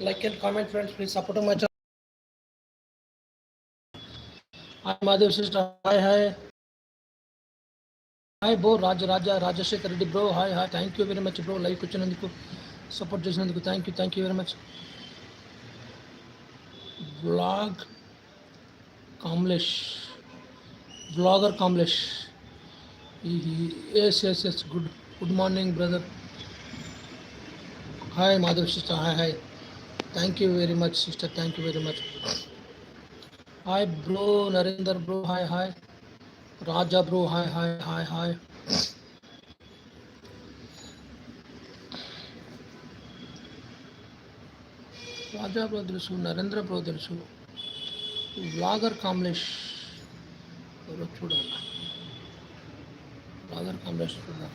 Like and comment, friends. Please support my channel. Hi, Madhav sister. Hi, hi. Hi, bro. Rajashekar Reddy, bro. Hi, hi. Thank you very much, bro. Like వచ్చినందుకు support చేసినందుకు thank you very much. Vlog Kamlesh, vlogger Kamlesh. Yes. Good morning, brother. Hi, Madhav sister. Hi. Thank you very much, sister. Thank you very much. Hi, bro. Narendra, bro. Hi. Raja, bro. Hi. Raja, bro. తెలుసు Narendra bro తెలుసు vlogger కామ్లేష్ ఎవరో చూడాలి vlogger కామ్లేష్ చూడాలి